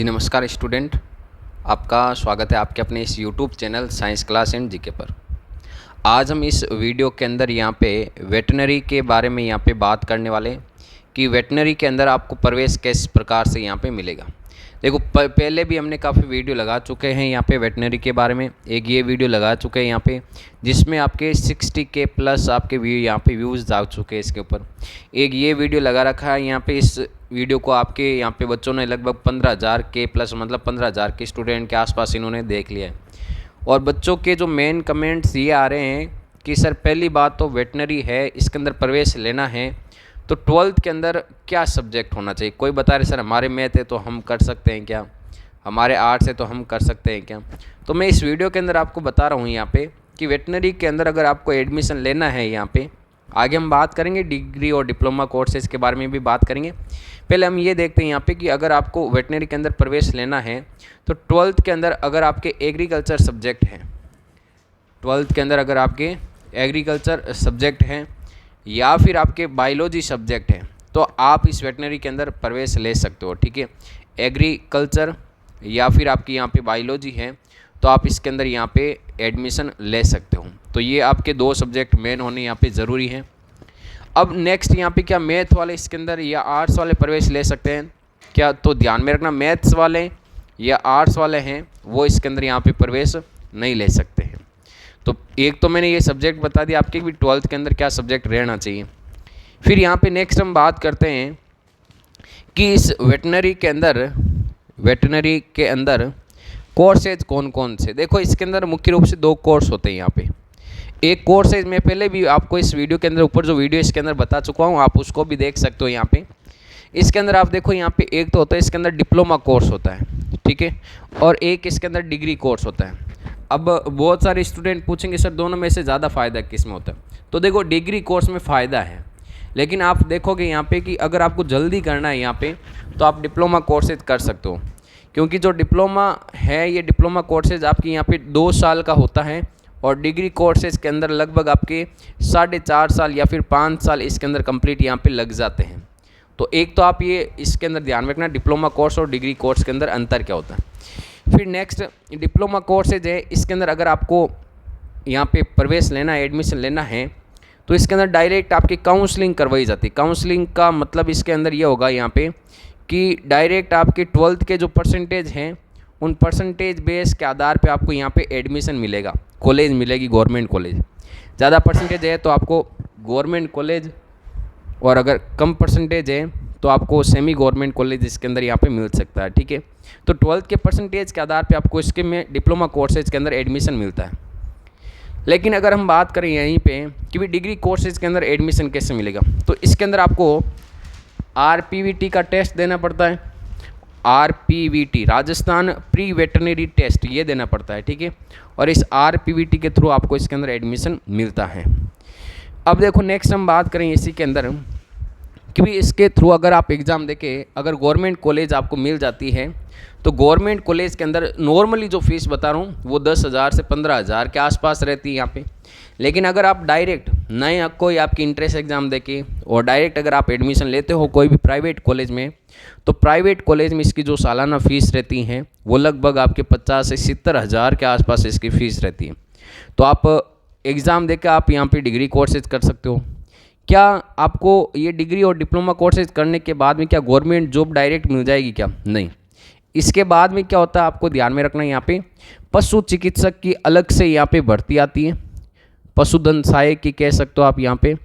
नमस्कार स्टूडेंट, आपका स्वागत है आपके अपने इस YouTube channel science class and GK पर। आज हम इस वीडियो के अंदर यहाँ पे वेटनरी के बारे में यहाँ पे बात करने वाले हैं कि वेटनरी के अंदर आपको प्रवेश किस प्रकार से यहाँ पे मिलेगा। देखो पहले भी हमने काफ़ी वीडियो लगा चुके हैं यहाँ पे वेटनरी के बारे में। एक ये वीडियो लगा चुके हैं यहाँ पे जिसमें आपके 60K प्लस आपके व्यू यहाँ पे व्यूज़ आ चुके हैं इसके ऊपर। एक ये वीडियो लगा रखा है यहाँ पे, इस वीडियो को आपके यहाँ पे बच्चों ने लगभग 15,000K प्लस मतलब 15,000 के स्टूडेंट के आसपास इन्होंने देख लिया है। और बच्चों के जो मेन कमेंट्स ये आ रहे हैं कि सर पहली बात तो वेटनरी है, इसके अंदर प्रवेश लेना है तो 12th के अंदर क्या सब्जेक्ट होना चाहिए। कोई बता रहे सर हमारे मैथ है तो हम कर सकते हैं क्या, हमारे आर्ट्स है तो हम कर सकते हैं क्या। तो मैं इस वीडियो के अंदर आपको बता रहा हूँ यहाँ पे कि वेटनरी के अंदर अगर आपको एडमिशन लेना है, यहाँ पे आगे हम बात करेंगे डिग्री और डिप्लोमा कोर्सेज़ के बारे में भी बात करेंगे। पहले हम ये देखते हैं यहाँ पे कि अगर आपको वेटनरी के अंदर प्रवेश लेना है तो 12th के अंदर अगर आपके एग्रीकल्चर सब्जेक्ट हैं, 12th के अंदर अगर आपके एग्रीकल्चर सब्जेक्ट हैं या फिर आपके बायोलॉजी सब्जेक्ट हैं तो आप इस वेटनरी के अंदर प्रवेश ले सकते हो। ठीक है, एग्रीकल्चर या फिर आपकी यहाँ पे बायोलॉजी है तो आप इसके अंदर यहाँ पे एडमिशन ले सकते हो। तो ये आपके दो सब्जेक्ट मेन होने यहाँ पे ज़रूरी हैं। अब नेक्स्ट यहाँ पे क्या मैथ वाले इसके अंदर या आर्ट्स वाले प्रवेश ले सकते हैं क्या, तो ध्यान में रखना मैथ्स वाले या आर्ट्स वाले हैं वो इसके अंदर यहाँ पे प्रवेश नहीं ले सकते हैं। तो एक तो मैंने ये सब्जेक्ट बता दिया आपके भी 12th के अंदर क्या सब्जेक्ट रहना चाहिए। फिर यहाँ पे नेक्स्ट हम बात करते हैं कि इस वेटनरी के अंदर कोर्सेज कौन कौन से। देखो इसके अंदर मुख्य रूप से दो कोर्स होते हैं यहाँ पे। एक कोर्स है, मैं पहले भी आपको इस वीडियो के अंदर ऊपर जो वीडियो इसके अंदर बता चुका हूँ, आप उसको भी देख सकते हो यहाँ पे। इसके अंदर आप देखो यहाँ पे एक तो होता है इसके अंदर डिप्लोमा कोर्स होता है, ठीक है, और एक इसके अंदर डिग्री कोर्स होता है। अब बहुत सारे स्टूडेंट पूछेंगे सर दोनों में से ज़्यादा फ़ायदा किस में होता है। तो देखो डिग्री कोर्स में फ़ायदा है, लेकिन आप देखोगे यहाँ पे कि अगर आपको जल्दी करना है यहाँ पे तो आप डिप्लोमा कोर्सेज कर सकते हो, क्योंकि जो डिप्लोमा है ये डिप्लोमा कोर्सेज आपकी यहाँ पे 2 साल का होता है और डिग्री कोर्सेज के अंदर लगभग आपके 4.5 साल या फिर 5 साल इसके अंदर कंप्लीट यहाँ पे लग जाते हैं। तो एक तो आप ये इसके अंदर ध्यान रखना डिप्लोमा कोर्स और डिग्री कोर्स के अंदर अंतर क्या होता है। फिर नेक्स्ट डिप्लोमा कोर्सेज है, इसके अंदर अगर आपको यहाँ पे प्रवेश लेना है, एडमिशन लेना है तो इसके अंदर डायरेक्ट आपकी काउंसलिंग करवाई जाती है। काउंसलिंग का मतलब इसके अंदर ये होगा यहाँ पे कि डायरेक्ट आपके 12th के जो परसेंटेज हैं उन परसेंटेज बेस के आधार पे आपको यहाँ पे एडमिशन मिलेगा, कॉलेज मिलेगी, गवर्नमेंट कॉलेज। ज़्यादा परसेंटेज है तो आपको गवर्नमेंट कॉलेज, और अगर कम परसेंटेज है तो आपको सेमी गवर्नमेंट कॉलेज इसके अंदर यहाँ पे मिल सकता है। ठीक है, तो 12th के परसेंटेज के आधार पे आपको इसके में डिप्लोमा कोर्सेज के अंदर एडमिशन मिलता है। लेकिन अगर हम बात करें यहीं पे कि भी डिग्री कोर्सेज के अंदर एडमिशन कैसे मिलेगा, तो इसके अंदर आपको RPVT का टेस्ट देना पड़ता है। RPVT Rajasthan pre veterinary test ये देना पड़ता है, ठीक है, और इस RPVT के थ्रू आपको इसके अंदर एडमिशन मिलता है। अब देखो नेक्स्ट हम बात करें इसी के अंदर कि भी इसके थ्रू अगर आप एग्ज़ाम देके अगर गवर्नमेंट कॉलेज आपको मिल जाती है तो गवर्नमेंट कॉलेज के अंदर नॉर्मली जो फीस बता रहा हूँ वो 10,000 से 15,000 के आसपास रहती है यहाँ पे। लेकिन अगर आप डायरेक्ट नए कोई आपकी इंट्रेंस एग्ज़ाम देके और डायरेक्ट अगर आप एडमिशन लेते हो कोई भी प्राइवेट कॉलेज में, तो प्राइवेट कॉलेज में इसकी जो सालाना फ़ीस रहती हैं वो लगभग आपके 50 से 70,000 के आसपास इसकी फ़ीस रहती है। तो आप एग्ज़ाम देकर आप यहाँ पे डिग्री कोर्सेज कर सकते हो। क्या आपको ये डिग्री और डिप्लोमा कोर्सेज करने के बाद में क्या गवर्नमेंट जॉब डायरेक्ट मिल जाएगी क्या? नहीं। इसके बाद में क्या होता है आपको ध्यान में रखना, यहाँ पे पशु चिकित्सक की अलग से यहाँ पे भर्ती आती है, पशुधन सहायक की कह सकते हो आप यहाँ पे,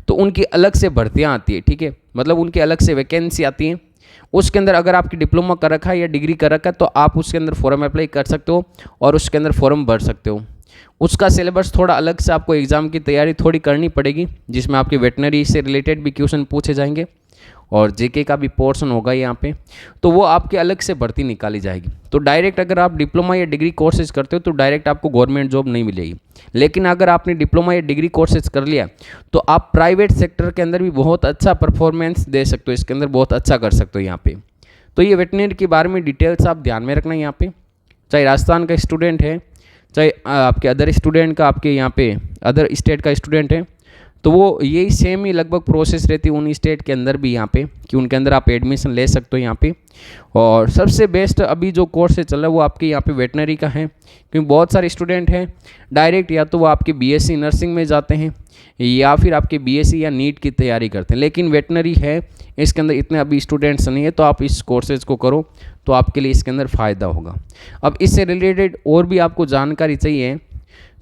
तो उनकी अलग से भर्तियाँ आती है। ठीक है, मतलब उनकी अलग से वैकेंसी आती है। उसके अंदर अगर आपकी डिप्लोमा कर रखा है या डिग्री कर रखा है तो आप उसके अंदर फॉर्म अप्लाई कर सकते हो और उसके अंदर फॉर्म भर सकते हो। उसका सिलेबस थोड़ा अलग से आपको एग्ज़ाम की तैयारी थोड़ी करनी पड़ेगी, जिसमें आपके वेटनरी से रिलेटेड भी क्वेश्चन पूछे जाएंगे और जीके का भी पोर्शन होगा यहाँ पे, तो वो आपके अलग से भर्ती निकाली जाएगी। तो डायरेक्ट अगर आप डिप्लोमा या डिग्री कोर्सेज करते हो तो डायरेक्ट आपको गवर्नमेंट जॉब नहीं मिलेगी। लेकिन अगर आपने डिप्लोमा या डिग्री कोर्सेज कर लिया तो आप प्राइवेट सेक्टर के अंदर भी बहुत अच्छा परफॉर्मेंस दे सकते हो, इसके अंदर बहुत अच्छा कर सकते हो यहाँ पे। तो ये वेटनरी के बारे में डिटेल्स आप ध्यान में रखना यहाँ पे, चाहे राजस्थान का स्टूडेंट है चाहे आपके अदर स्टूडेंट का, आपके यहाँ पे अदर स्टेट का स्टूडेंट है, तो वो यही सेम ही लगभग प्रोसेस रहती है उन स्टेट के अंदर भी यहाँ पे, कि उनके अंदर आप एडमिशन ले सकते हो यहाँ पे। और सबसे बेस्ट अभी जो कोर्स चल रहा है वो आपके यहाँ पे वेटनरी का है, क्योंकि बहुत सारे स्टूडेंट हैं डायरेक्ट या तो वो आपके बीएससी नर्सिंग में जाते हैं या फिर आपके बीएससी या नीट की तैयारी करते हैं, लेकिन वेटनरी है इसके अंदर इतने अभी स्टूडेंट्स नहीं है, तो आप इस कोर्सेज को करो तो आपके लिए इसके अंदर फ़ायदा होगा। अब इससे रिलेटेड और भी आपको जानकारी चाहिए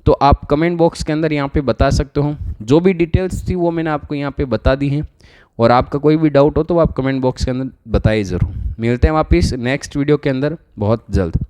तो आप कमेंट बॉक्स के अंदर यहाँ पे बता सकते हो। जो भी डिटेल्स थी वो मैंने आपको यहाँ पे बता दी हैं, और आपका कोई भी डाउट हो तो आप कमेंट बॉक्स के अंदर बताइए ज़रूर। मिलते हैं वापस नेक्स्ट वीडियो के अंदर बहुत जल्द।